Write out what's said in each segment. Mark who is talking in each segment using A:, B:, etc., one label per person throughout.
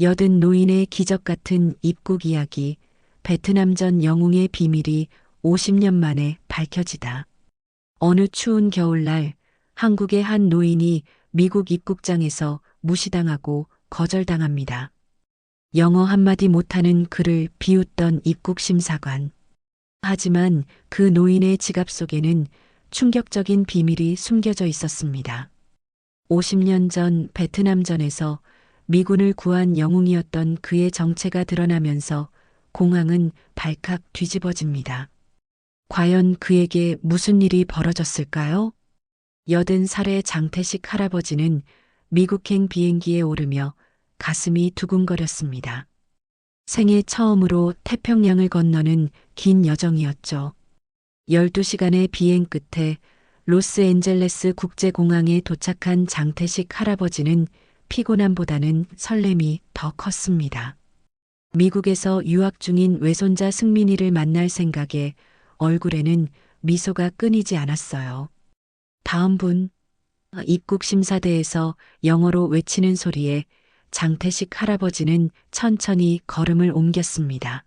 A: 여든 노인의 기적 같은 입국 이야기, 베트남전 영웅의 비밀이 50년 만에 밝혀지다. 어느 추운 겨울날 한국의 한 노인이 미국 입국장에서 무시당하고 거절당합니다. 영어 한마디 못하는 그를 비웃던 입국심사관. 하지만 그 노인의 지갑 속에는 충격적인 비밀이 숨겨져 있었습니다. 50년 전 베트남전에서 미군을 구한 영웅이었던 그의 정체가 드러나면서 공항은 발칵 뒤집어집니다. 과연 그에게 무슨 일이 벌어졌을까요? 80살의 장태식 할아버지는 미국행 비행기에 오르며 가슴이 두근거렸습니다. 생애 처음으로 태평양을 건너는 긴 여정이었죠. 12시간의 비행 끝에 로스앤젤레스 국제공항에 도착한 장태식 할아버지는 피곤함보다는 설렘이 더 컸습니다. 미국에서 유학 중인 외손자 승민이를 만날 생각에 얼굴에는 미소가 끊이지 않았어요. 다음 분, 입국 심사대에서 영어로 외치는 소리에 장태식 할아버지는 천천히 걸음을 옮겼습니다.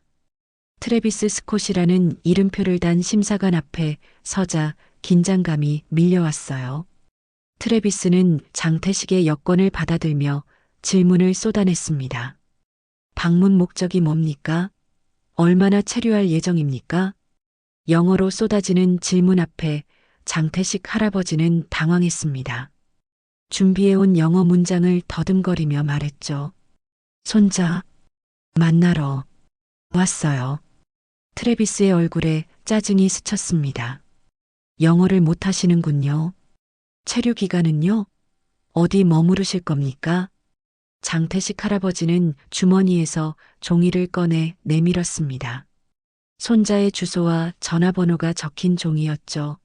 A: 트래비스 스콧이라는 이름표를 단 심사관 앞에 서자 긴장감이 밀려왔어요. 트래비스는 장태식의 여권을 받아들며 질문을 쏟아냈습니다. 방문 목적이 뭡니까? 얼마나 체류할 예정입니까? 영어로 쏟아지는 질문 앞에 장태식 할아버지는 당황했습니다. 준비해온 영어 문장을 더듬거리며 말했죠. 손자, 만나러 왔어요. 트래비스의 얼굴에 짜증이 스쳤습니다. 영어를 못하시는군요. 체류 기간은요? 어디 머무르실 겁니까? 장태식 할아버지는 주머니에서 종이를 꺼내 내밀었습니다. 손자의 주소와 전화번호가 적힌 종이였죠.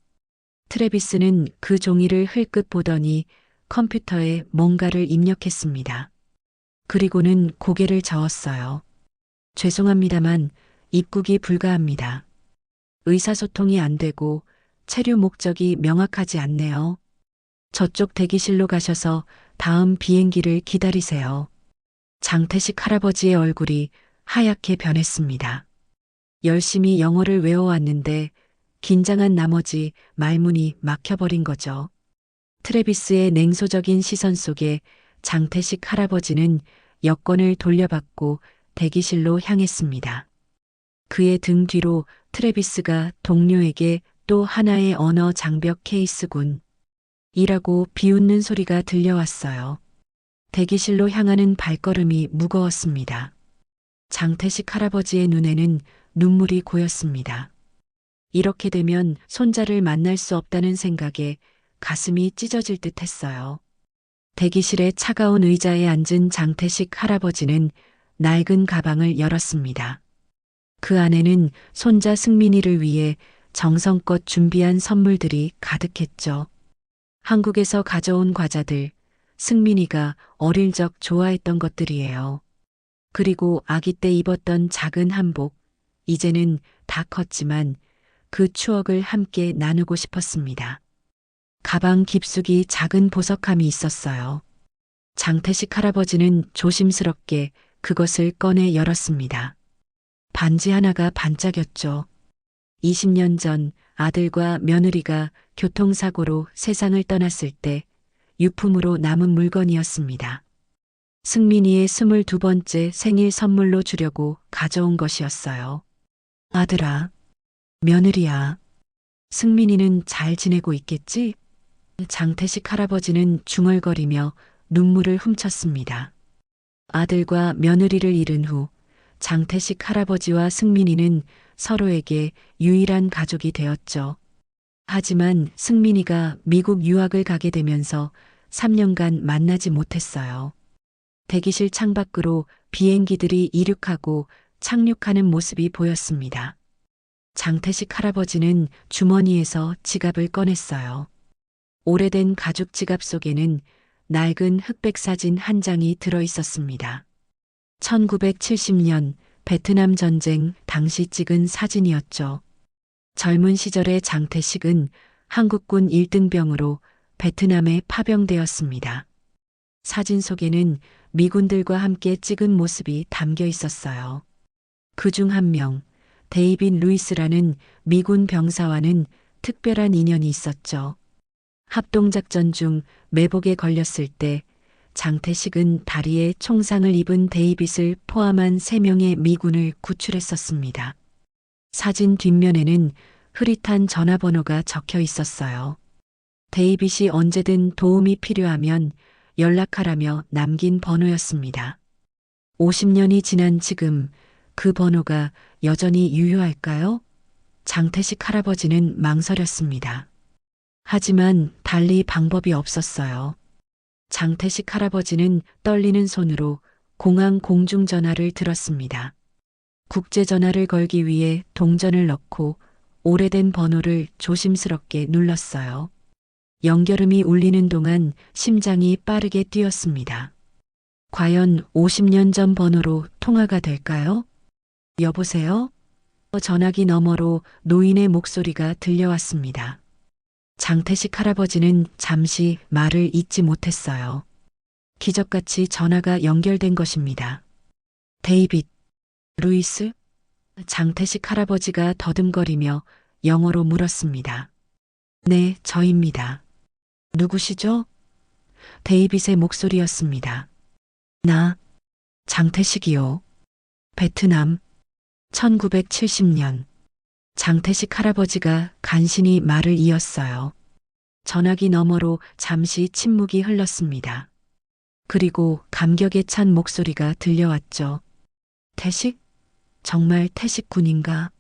A: 트래비스는 그 종이를 흘끗 보더니 컴퓨터에 뭔가를 입력했습니다. 그리고는 고개를 저었어요. 죄송합니다만 입국이 불가합니다. 의사소통이 안 되고 체류 목적이 명확하지 않네요. 저쪽 대기실로 가셔서 다음 비행기를 기다리세요. 장태식 할아버지의 얼굴이 하얗게 변했습니다. 열심히 영어를 외워왔는데 긴장한 나머지 말문이 막혀버린 거죠. 트래비스의 냉소적인 시선 속에 장태식 할아버지는 여권을 돌려받고 대기실로 향했습니다. 그의 등 뒤로 트래비스가 동료에게 또 하나의 언어 장벽 케이스군. 이라고 비웃는 소리가 들려왔어요. 대기실로 향하는 발걸음이 무거웠습니다. 장태식 할아버지의 눈에는 눈물이 고였습니다. 이렇게 되면 손자를 만날 수 없다는 생각에 가슴이 찢어질 듯 했어요. 대기실의 차가운 의자에 앉은 장태식 할아버지는 낡은 가방을 열었습니다. 그 안에는 손자 승민이를 위해 정성껏 준비한 선물들이 가득했죠. 한국에서 가져온 과자들, 승민이가 어릴 적 좋아했던 것들이에요. 그리고 아기 때 입었던 작은 한복, 이제는 다 컸지만 그 추억을 함께 나누고 싶었습니다. 가방 깊숙이 작은 보석함이 있었어요. 장태식 할아버지는 조심스럽게 그것을 꺼내 열었습니다. 반지 하나가 반짝였죠. 20년 전 아들과 며느리가 교통사고로 세상을 떠났을 때 유품으로 남은 물건이었습니다. 승민이의 22번째 생일 선물로 주려고 가져온 것이었어요. 아들아, 며느리야, 승민이는 잘 지내고 있겠지? 장태식 할아버지는 중얼거리며 눈물을 훔쳤습니다. 아들과 며느리를 잃은 후 장태식 할아버지와 승민이는 서로에게 유일한 가족이 되었죠. 하지만 승민이가 미국 유학을 가게 되면서 3년간 만나지 못했어요. 대기실 창밖으로 비행기들이 이륙하고 착륙하는 모습이 보였습니다. 장태식 할아버지는 주머니에서 지갑을 꺼냈어요. 오래된 가죽 지갑 속에는 낡은 흑백 사진 한 장이 들어 있었습니다. 1970년 베트남 전쟁 당시 찍은 사진이었죠. 젊은 시절의 장태식은 한국군 1등병으로 베트남에 파병되었습니다. 사진 속에는 미군들과 함께 찍은 모습이 담겨 있었어요. 그중 한 명, 데이빗 루이스라는 미군 병사와는 특별한 인연이 있었죠. 합동작전 중 매복에 걸렸을 때 장태식은 다리에 총상을 입은 데이빗을 포함한 3명의 미군을 구출했었습니다. 사진 뒷면에는 흐릿한 전화번호가 적혀 있었어요. 데이빗이 언제든 도움이 필요하면 연락하라며 남긴 번호였습니다. 50년이 지난 지금 그 번호가 여전히 유효할까요? 장태식 할아버지는 망설였습니다. 하지만 달리 방법이 없었어요. 장태식 할아버지는 떨리는 손으로 공항 공중전화를 들었습니다. 국제전화를 걸기 위해 동전을 넣고 오래된 번호를 조심스럽게 눌렀어요. 연결음이 울리는 동안 심장이 빠르게 뛰었습니다. 과연 50년 전 번호로 통화가 될까요? 여보세요? 전화기 너머로 노인의 목소리가 들려왔습니다. 장태식 할아버지는 잠시 말을 잇지 못했어요. 기적같이 전화가 연결된 것입니다. 데이빗, 루이스? 장태식 할아버지가 더듬거리며 영어로 물었습니다. 네, 저입니다. 누구시죠? 데이빗의 목소리였습니다. 나, 장태식이요. 베트남, 1970년. 장태식 할아버지가 간신히 말을 이었어요. 전화기 너머로 잠시 침묵이 흘렀습니다. 그리고 감격에 찬 목소리가 들려왔죠. 태식? 정말 태식 군인가?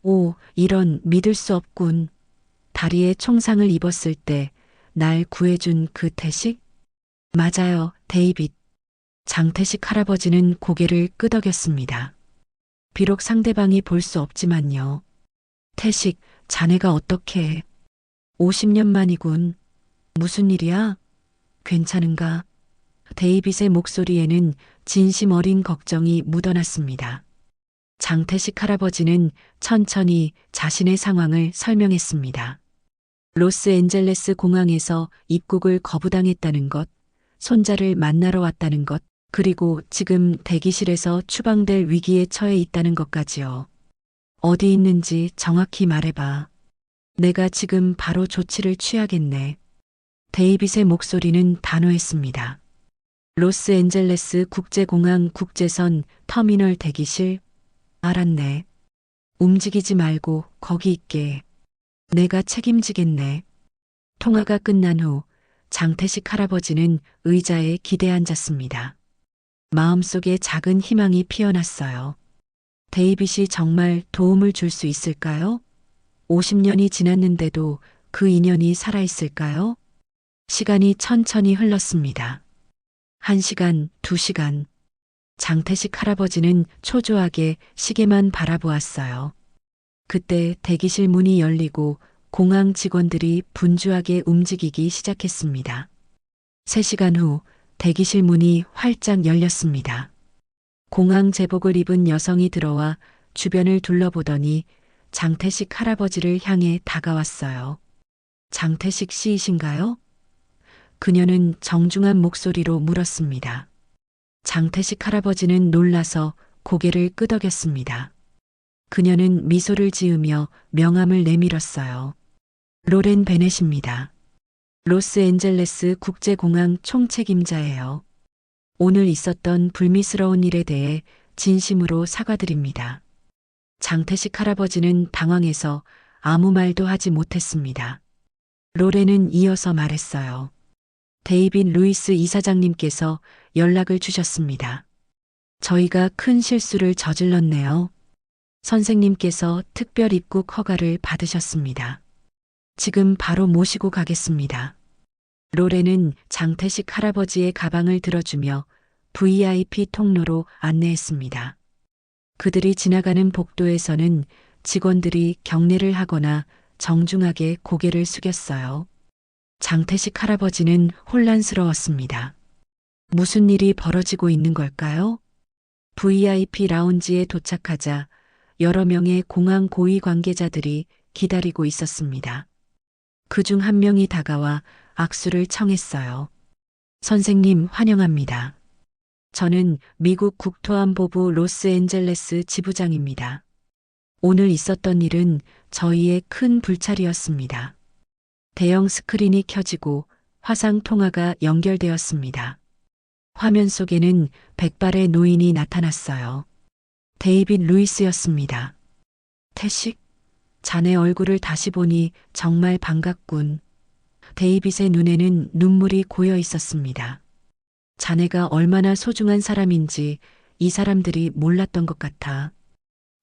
A: 오, 이런 믿을 수 없군. 다리에 총상을 입었을 때 날 구해준 그 태식? 맞아요, 데이빗. 장태식 할아버지는 고개를 끄덕였습니다. 비록 상대방이 볼 수 없지만요. 태식, 자네가 어떻게 해? 50년 만이군. 무슨 일이야? 괜찮은가? 데이빗의 목소리에는 진심 어린 걱정이 묻어났습니다. 장태식 할아버지는 천천히 자신의 상황을 설명했습니다. 로스앤젤레스 공항에서 입국을 거부당했다는 것, 손자를 만나러 왔다는 것, 그리고 지금 대기실에서 추방될 위기에 처해 있다는 것까지요. 어디 있는지 정확히 말해봐. 내가 지금 바로 조치를 취하겠네. 데이빗의 목소리는 단호했습니다. 로스앤젤레스 국제공항 국제선 터미널 대기실? 알았네. 움직이지 말고 거기 있게. 내가 책임지겠네. 통화가 끝난 후 장태식 할아버지는 의자에 기대 앉았습니다. 마음속에 작은 희망이 피어났어요. 데이빗이 정말 도움을 줄 수 있을까요? 50년이 지났는데도 그 인연이 살아있을까요? 시간이 천천히 흘렀습니다. 1시간, 2시간. 장태식 할아버지는 초조하게 시계만 바라보았어요. 그때 대기실 문이 열리고 공항 직원들이 분주하게 움직이기 시작했습니다. 3시간 후 대기실 문이 활짝 열렸습니다. 공항 제복을 입은 여성이 들어와 주변을 둘러보더니 장태식 할아버지를 향해 다가왔어요. 장태식 씨이신가요? 그녀는 정중한 목소리로 물었습니다. 장태식 할아버지는 놀라서 고개를 끄덕였습니다. 그녀는 미소를 지으며 명함을 내밀었어요. 로렌 베넷입니다. 로스앤젤레스 국제공항 총책임자예요. 오늘 있었던 불미스러운 일에 대해 진심으로 사과드립니다. 장태식 할아버지는 당황해서 아무 말도 하지 못했습니다. 로렌은 이어서 말했어요. 데이빗 루이스 이사장님께서 연락을 주셨습니다. 저희가 큰 실수를 저질렀네요. 선생님께서 특별 입국 허가를 받으셨습니다. 지금 바로 모시고 가겠습니다. 로렌은 장태식 할아버지의 가방을 들어주며 VIP 통로로 안내했습니다. 그들이 지나가는 복도에서는 직원들이 경례를 하거나 정중하게 고개를 숙였어요. 장태식 할아버지는 혼란스러웠습니다. 무슨 일이 벌어지고 있는 걸까요? VIP 라운지에 도착하자 여러 명의 공항 고위 관계자들이 기다리고 있었습니다. 그중 한 명이 다가와 악수를 청했어요. 선생님 환영합니다. 저는 미국 국토안보부 로스앤젤레스 지부장입니다. 오늘 있었던 일은 저희의 큰 불찰이었습니다. 대형 스크린이 켜지고 화상 통화가 연결되었습니다. 화면 속에는 백발의 노인이 나타났어요. 데이빗 루이스였습니다. 태식, 자네 얼굴을 다시 보니 정말 반갑군. 데이빗의 눈에는 눈물이 고여 있었습니다. 자네가 얼마나 소중한 사람인지 이 사람들이 몰랐던 것 같아.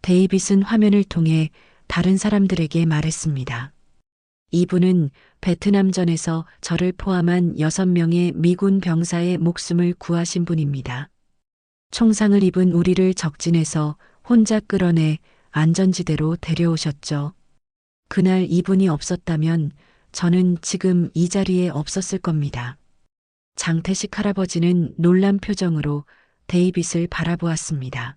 A: 데이빗은 화면을 통해 다른 사람들에게 말했습니다. 이분은 베트남전에서 저를 포함한 6명의 미군 병사의 목숨을 구하신 분입니다. 총상을 입은 우리를 적진에서 혼자 끌어내 안전지대로 데려오셨죠. 그날 이분이 없었다면 저는 지금 이 자리에 없었을 겁니다. 장태식 할아버지는 놀란 표정으로 데이빗을 바라보았습니다.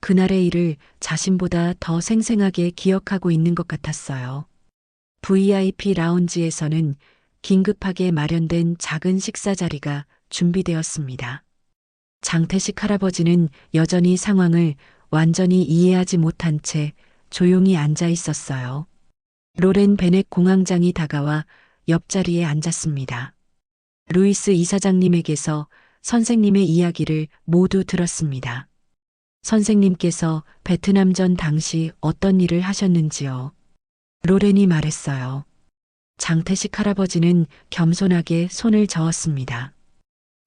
A: 그날의 일을 자신보다 더 생생하게 기억하고 있는 것 같았어요. VIP 라운지에서는 긴급하게 마련된 작은 식사 자리가 준비되었습니다. 장태식 할아버지는 여전히 상황을 완전히 이해하지 못한 채 조용히 앉아 있었어요. 로렌 베넷 공황장이 다가와 옆자리에 앉았습니다. 루이스 이사장님에게서 선생님의 이야기를 모두 들었습니다. 선생님께서 베트남전 당시 어떤 일을 하셨는지요? 로렌이 말했어요. 장태식 할아버지는 겸손하게 손을 저었습니다.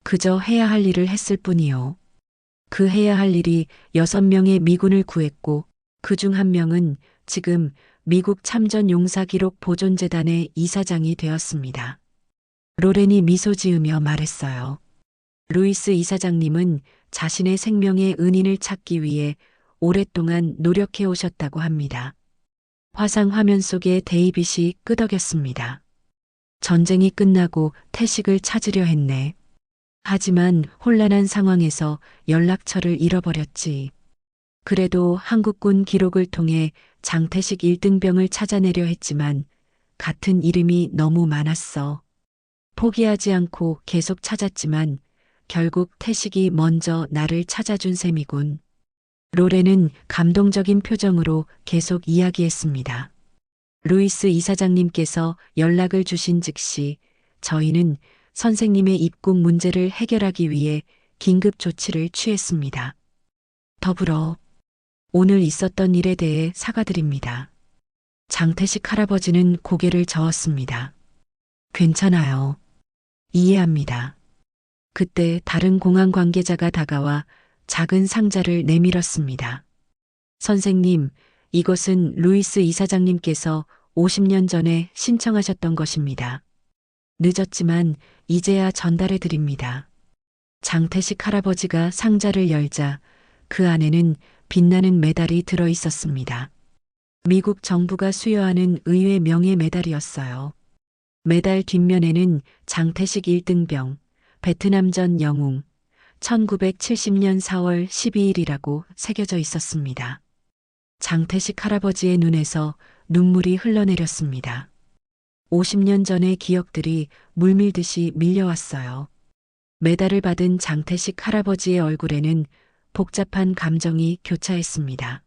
A: 그저 해야 할 일을 했을 뿐이요. 그 해야 할 일이 6명의 미군을 구했고 그중 1명은 지금 미국 참전 용사 기록 보존재단의 이사장이 되었습니다. 로렌이 미소 지으며 말했어요. 루이스 이사장님은 자신의 생명의 은인을 찾기 위해 오랫동안 노력해 오셨다고 합니다. 화상 화면 속에 데이빗이 끄덕였습니다. 전쟁이 끝나고 태식을 찾으려 했네. 하지만 혼란한 상황에서 연락처를 잃어버렸지. 그래도 한국군 기록을 통해 장태식 1등병을 찾아내려 했지만 같은 이름이 너무 많았어. 포기하지 않고 계속 찾았지만 결국 태식이 먼저 나를 찾아준 셈이군. 로렌은 감동적인 표정으로 계속 이야기했습니다. 루이스 이사장님께서 연락을 주신 즉시 저희는 선생님의 입국 문제를 해결하기 위해 긴급 조치를 취했습니다. 더불어 오늘 있었던 일에 대해 사과드립니다. 장태식 할아버지는 고개를 저었습니다. 괜찮아요. 이해합니다. 그때 다른 공항 관계자가 다가와 작은 상자를 내밀었습니다. 선생님, 이것은 루이스 이사장님께서 50년 전에 신청하셨던 것입니다. 늦었지만 이제야 전달해 드립니다. 장태식 할아버지가 상자를 열자 그 안에는 빛나는 메달이 들어 있었습니다. 미국 정부가 수여하는 의회 명예 메달이었어요. 메달 뒷면에는 장태식 1등병, 베트남전 영웅, 1970년 4월 12일이라고 새겨져 있었습니다. 장태식 할아버지의 눈에서 눈물이 흘러내렸습니다. 50년 전의 기억들이 물밀듯이 밀려왔어요. 메달을 받은 장태식 할아버지의 얼굴에는 복잡한 감정이 교차했습니다.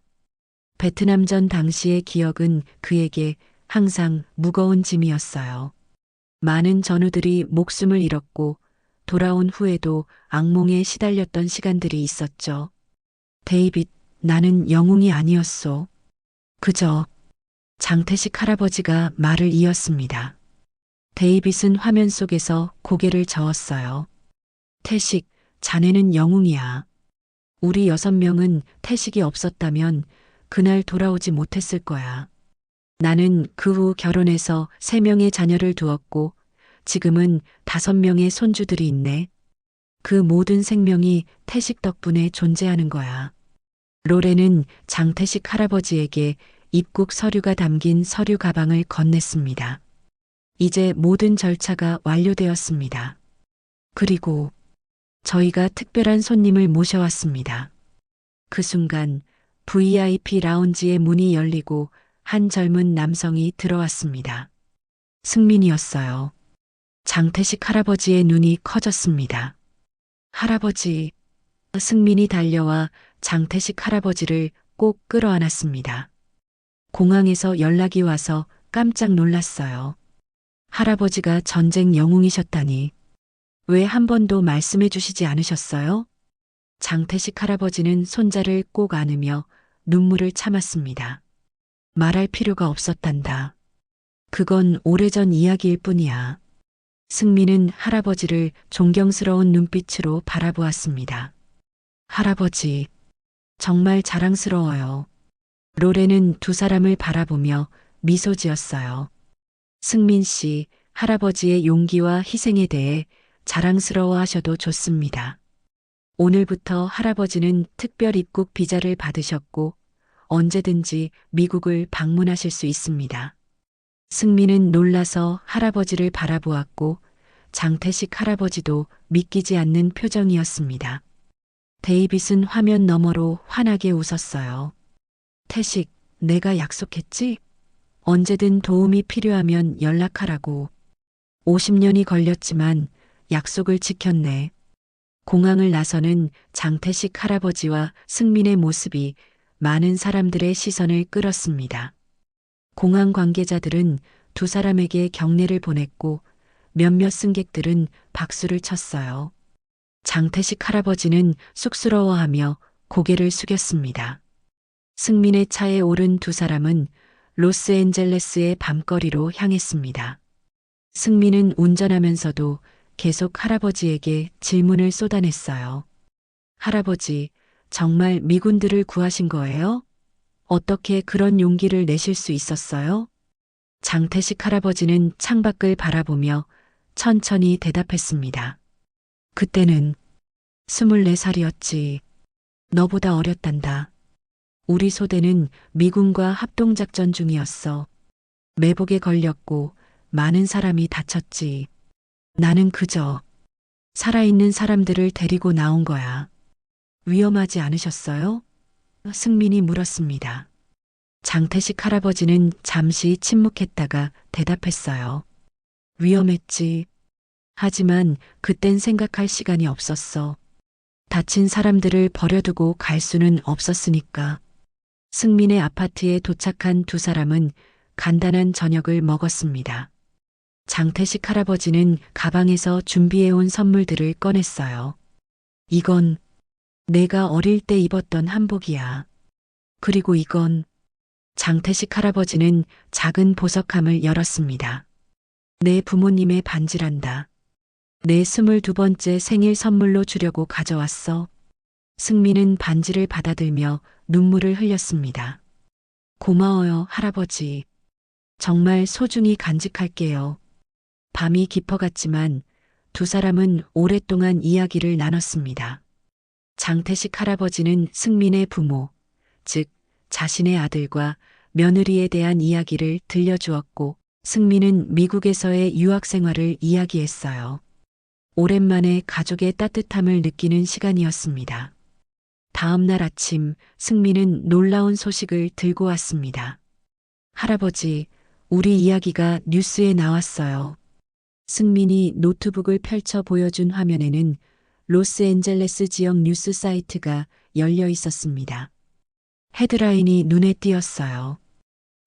A: 베트남전 당시의 기억은 그에게 항상 무거운 짐이었어요. 많은 전우들이 목숨을 잃었고 돌아온 후에도 악몽에 시달렸던 시간들이 있었죠. 데이빗, 나는 영웅이 아니었소. 그저 장태식 할아버지가 말을 이었습니다. 데이빗은 화면 속에서 고개를 저었어요. 태식, 자네는 영웅이야. 우리 6명은 태식이 없었다면 그날 돌아오지 못했을 거야. 나는 그 후 결혼해서 3명의 자녀를 두었고 지금은 5명의 손주들이 있네. 그 모든 생명이 태식 덕분에 존재하는 거야. 로렌은 장태식 할아버지에게 입국 서류가 담긴 서류 가방을 건넸습니다. 이제 모든 절차가 완료되었습니다. 그리고 저희가 특별한 손님을 모셔왔습니다. 그 순간 VIP 라운지의 문이 열리고 한 젊은 남성이 들어왔습니다. 승민이었어요. 장태식 할아버지의 눈이 커졌습니다. 할아버지, 승민이 달려와 장태식 할아버지를 꼭 끌어안았습니다. 공항에서 연락이 와서 깜짝 놀랐어요. 할아버지가 전쟁 영웅이셨다니. 왜 한 번도 말씀해 주시지 않으셨어요? 장태식 할아버지는 손자를 꼭 안으며 눈물을 참았습니다. 말할 필요가 없었단다. 그건 오래전 이야기일 뿐이야. 승민은 할아버지를 존경스러운 눈빛으로 바라보았습니다. 할아버지, 정말 자랑스러워요. 로레는 두 사람을 바라보며 미소 지었어요. 승민 씨, 할아버지의 용기와 희생에 대해 자랑스러워 하셔도 좋습니다. 오늘부터 할아버지는 특별 입국 비자를 받으셨고 언제든지 미국을 방문하실 수 있습니다. 승민은 놀라서 할아버지를 바라보았고 장태식 할아버지도 믿기지 않는 표정이었습니다. 데이빗은 화면 너머로 환하게 웃었어요. 태식, 내가 약속했지? 언제든 도움이 필요하면 연락하라고. 50년이 걸렸지만 약속을 지켰네. 공항을 나서는 장태식 할아버지와 승민의 모습이 많은 사람들의 시선을 끌었습니다. 공항 관계자들은 두 사람에게 격려를 보냈고 몇몇 승객들은 박수를 쳤어요. 장태식 할아버지는 쑥스러워하며 고개를 숙였습니다. 승민의 차에 오른 두 사람은 로스앤젤레스의 밤거리로 향했습니다. 승민은 운전하면서도 계속 할아버지에게 질문을 쏟아냈어요. 할아버지, 정말 미군들을 구하신 거예요? 어떻게 그런 용기를 내실 수 있었어요? 장태식 할아버지는 창밖을 바라보며 천천히 대답했습니다. 그때는 24살이었지. 너보다 어렸단다. 우리 소대는 미군과 합동작전 중이었어. 매복에 걸렸고 많은 사람이 다쳤지. 나는 그저 살아있는 사람들을 데리고 나온 거야. 위험하지 않으셨어요? 승민이 물었습니다. 장태식 할아버지는 잠시 침묵했다가 대답했어요. 위험했지. 하지만 그땐 생각할 시간이 없었어. 다친 사람들을 버려두고 갈 수는 없었으니까. 승민의 아파트에 도착한 두 사람은 간단한 저녁을 먹었습니다. 장태식 할아버지는 가방에서 준비해온 선물들을 꺼냈어요. 이건 내가 어릴 때 입었던 한복이야. 그리고 이건 장태식 할아버지는 작은 보석함을 열었습니다. 내 부모님의 반지란다. 내 22번째 생일 선물로 주려고 가져왔어. 승민은 반지를 받아들며 눈물을 흘렸습니다. 고마워요, 할아버지. 정말 소중히 간직할게요. 밤이 깊어갔지만 두 사람은 오랫동안 이야기를 나눴습니다. 장태식 할아버지는 승민의 부모, 즉 자신의 아들과 며느리에 대한 이야기를 들려주었고 승민은 미국에서의 유학 생활을 이야기했어요. 오랜만에 가족의 따뜻함을 느끼는 시간이었습니다. 다음 날 아침 승민은 놀라운 소식을 들고 왔습니다. 할아버지, 우리 이야기가 뉴스에 나왔어요. 승민이 노트북을 펼쳐 보여준 화면에는 로스앤젤레스 지역 뉴스 사이트가 열려 있었습니다. 헤드라인이 눈에 띄었어요.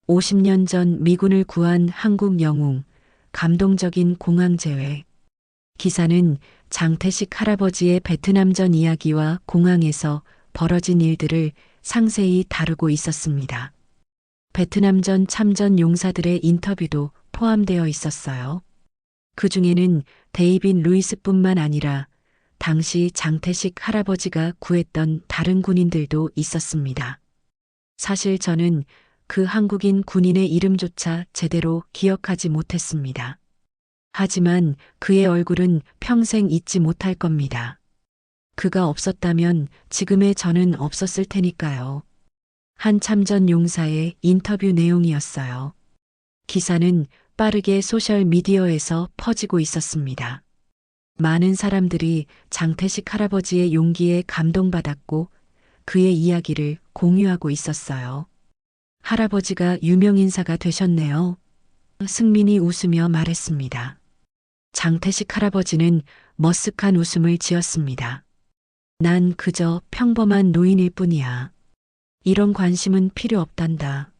A: 50년 전 미군을 구한 한국 영웅, 감동적인 공항 재회. 기사는 장태식 할아버지의 베트남전 이야기와 공항에서 벌어진 일들을 상세히 다루고 있었습니다. 베트남전 참전 용사들의 인터뷰도 포함되어 있었어요. 그 중에는 데이빗 루이스뿐만 아니라 당시 장태식 할아버지가 구했던 다른 군인들도 있었습니다. 사실 저는 그 한국인 군인의 이름조차 제대로 기억하지 못했습니다. 하지만 그의 얼굴은 평생 잊지 못할 겁니다. 그가 없었다면 지금의 저는 없었을 테니까요. 한 참전 용사의 인터뷰 내용이었어요. 기사는 빠르게 소셜미디어에서 퍼지고 있었습니다. 많은 사람들이 장태식 할아버지의 용기에 감동받았고 그의 이야기를 공유하고 있었어요. 할아버지가 유명인사가 되셨네요. 승민이 웃으며 말했습니다. 장태식 할아버지는 머쓱한 웃음을 지었습니다. 난 그저 평범한 노인일 뿐이야. 이런 관심은 필요 없단다.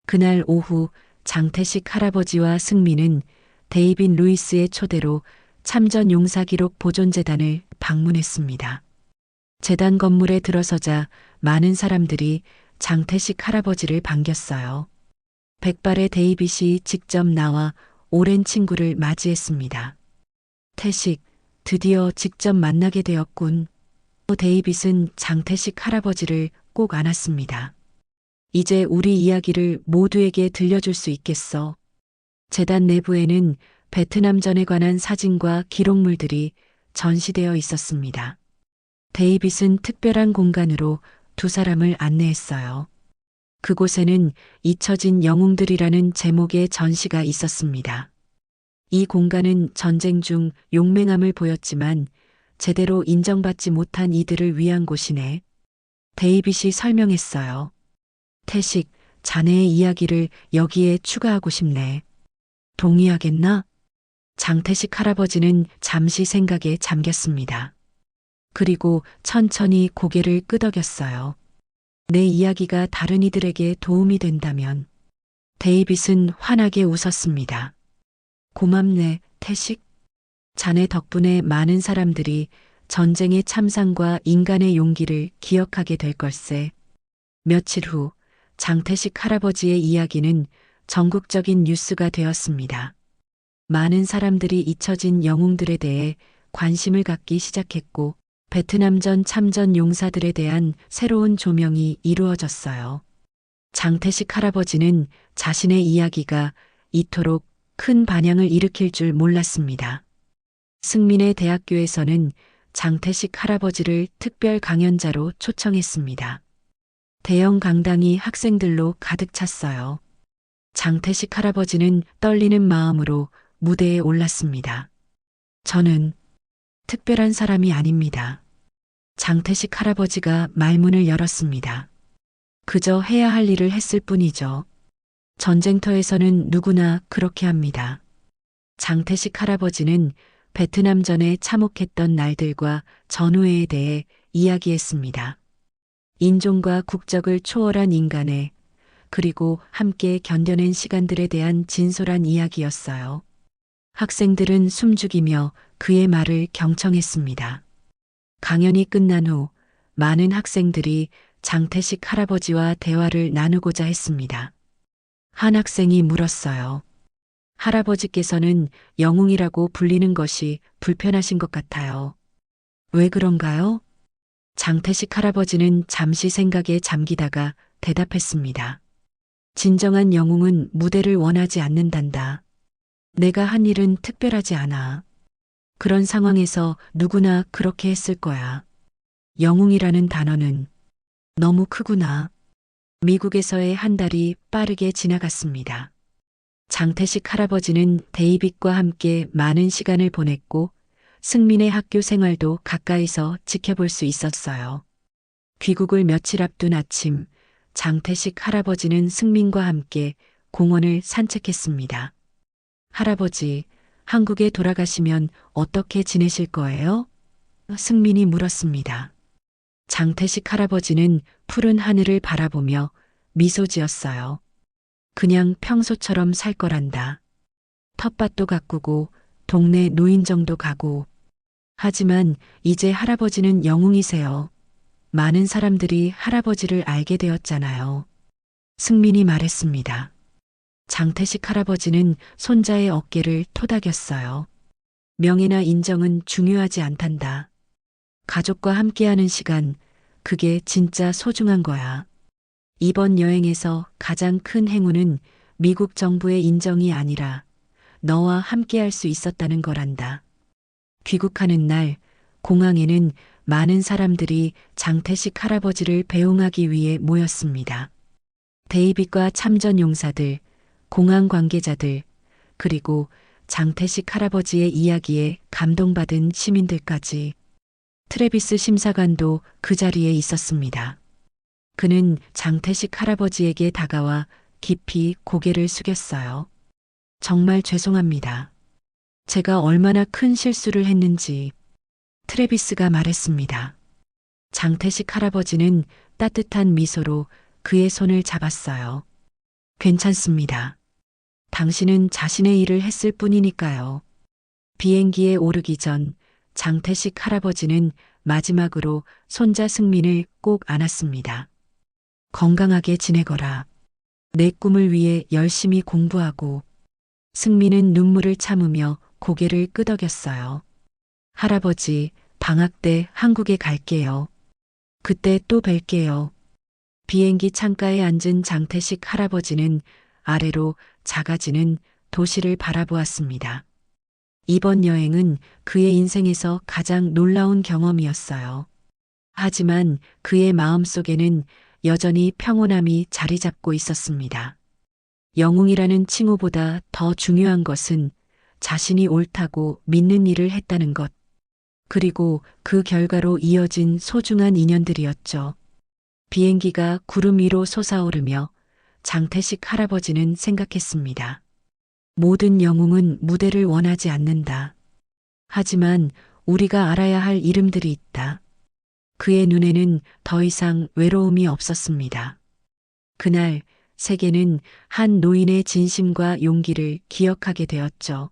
A: 그날 오후 장태식 할아버지와 승민은 데이빗 루이스의 초대로 참전 용사 기록 보존재단을 방문했습니다. 재단 건물에 들어서자 많은 사람들이 장태식 할아버지를 반겼어요. 백발의 데이빗이 직접 나와 오랜 친구를 맞이했습니다. 태식, 드디어 직접 만나게 되었군. 데이빗은 장태식 할아버지를 꼭 안았습니다. 이제 우리 이야기를 모두에게 들려줄 수 있겠어. 재단 내부에는 베트남전에 관한 사진과 기록물들이 전시되어 있었습니다. 데이빗은 특별한 공간으로 두 사람을 안내했어요. 그곳에는 잊혀진 영웅들이라는 제목의 전시가 있었습니다. 이 공간은 전쟁 중 용맹함을 보였지만 제대로 인정받지 못한 이들을 위한 곳이네. 데이빗이 설명했어요. 태식, 자네의 이야기를 여기에 추가하고 싶네. 동의하겠나? 장태식 할아버지는 잠시 생각에 잠겼습니다. 그리고 천천히 고개를 끄덕였어요. 내 이야기가 다른 이들에게 도움이 된다면. 데이빗은 환하게 웃었습니다. 고맙네, 태식. 자네 덕분에 많은 사람들이 전쟁의 참상과 인간의 용기를 기억하게 될 걸세. 며칠 후 장태식 할아버지의 이야기는 전국적인 뉴스가 되었습니다. 많은 사람들이 잊혀진 영웅들에 대해 관심을 갖기 시작했고 베트남전 참전 용사들에 대한 새로운 조명이 이루어졌어요. 장태식 할아버지는 자신의 이야기가 이토록 큰 반향을 일으킬 줄 몰랐습니다. 승민의 대학교에서는 장태식 할아버지를 특별 강연자로 초청했습니다. 대형 강당이 학생들로 가득 찼어요. 장태식 할아버지는 떨리는 마음으로 무대에 올랐습니다. 저는 특별한 사람이 아닙니다. 장태식 할아버지가 말문을 열었습니다. 그저 해야 할 일을 했을 뿐이죠. 전쟁터에서는 누구나 그렇게 합니다. 장태식 할아버지는 베트남전에 참혹했던 날들과 전후회에 대해 이야기했습니다. 인종과 국적을 초월한 인간의 그리고 함께 견뎌낸 시간들에 대한 진솔한 이야기였어요. 학생들은 숨죽이며 그의 말을 경청했습니다. 강연이 끝난 후 많은 학생들이 장태식 할아버지와 대화를 나누고자 했습니다. 한 학생이 물었어요. 할아버지께서는 영웅이라고 불리는 것이 불편하신 것 같아요. 왜 그런가요? 장태식 할아버지는 잠시 생각에 잠기다가 대답했습니다. 진정한 영웅은 무대를 원하지 않는단다. 내가 한 일은 특별하지 않아. 그런 상황에서 누구나 그렇게 했을 거야. 영웅이라는 단어는 너무 크구나. 미국에서의 한 달이 빠르게 지나갔습니다. 장태식 할아버지는 데이빗과 함께 많은 시간을 보냈고 승민의 학교 생활도 가까이서 지켜볼 수 있었어요. 귀국을 며칠 앞둔 아침, 장태식 할아버지는 승민과 함께 공원을 산책했습니다. 할아버지, 한국에 돌아가시면 어떻게 지내실 거예요? 승민이 물었습니다. 장태식 할아버지는 푸른 하늘을 바라보며 미소 지었어요. 그냥 평소처럼 살 거란다. 텃밭도 가꾸고 동네 노인정도 가고. 하지만 이제 할아버지는 영웅이세요. 많은 사람들이 할아버지를 알게 되었잖아요. 승민이 말했습니다. 장태식 할아버지는 손자의 어깨를 토닥였어요. 명예나 인정은 중요하지 않단다. 가족과 함께하는 시간, 그게 진짜 소중한 거야. 이번 여행에서 가장 큰 행운은 미국 정부의 인정이 아니라 너와 함께할 수 있었다는 거란다. 귀국하는 날, 공항에는 많은 사람들이 장태식 할아버지를 배웅하기 위해 모였습니다. 데이빗과 참전 용사들, 공항 관계자들, 그리고 장태식 할아버지의 이야기에 감동받은 시민들까지. 트래비스 심사관도 그 자리에 있었습니다. 그는 장태식 할아버지에게 다가와 깊이 고개를 숙였어요. 정말 죄송합니다. 제가 얼마나 큰 실수를 했는지 트래비스가 말했습니다. 장태식 할아버지는 따뜻한 미소로 그의 손을 잡았어요. 괜찮습니다. 당신은 자신의 일을 했을 뿐이니까요. 비행기에 오르기 전 장태식 할아버지는 마지막으로 손자 승민을 꼭 안았습니다. 건강하게 지내거라. 내 꿈을 위해 열심히 공부하고. 승민은 눈물을 참으며 고개를 끄덕였어요. 할아버지, 방학 때 한국에 갈게요. 그때 또 뵐게요. 비행기 창가에 앉은 장태식 할아버지는 아래로 작아지는 도시를 바라보았습니다. 이번 여행은 그의 인생에서 가장 놀라운 경험이었어요. 하지만 그의 마음속에는 여전히 평온함이 자리 잡고 있었습니다. 영웅이라는 칭호보다 더 중요한 것은 자신이 옳다고 믿는 일을 했다는 것, 그리고 그 결과로 이어진 소중한 인연들이었죠. 비행기가 구름 위로 솟아오르며 장태식 할아버지는 생각했습니다. 모든 영웅은 무대를 원하지 않는다. 하지만 우리가 알아야 할 이름들이 있다. 그의 눈에는 더 이상 외로움이 없었습니다. 그날 세계는 한 노인의 진심과 용기를 기억하게 되었죠.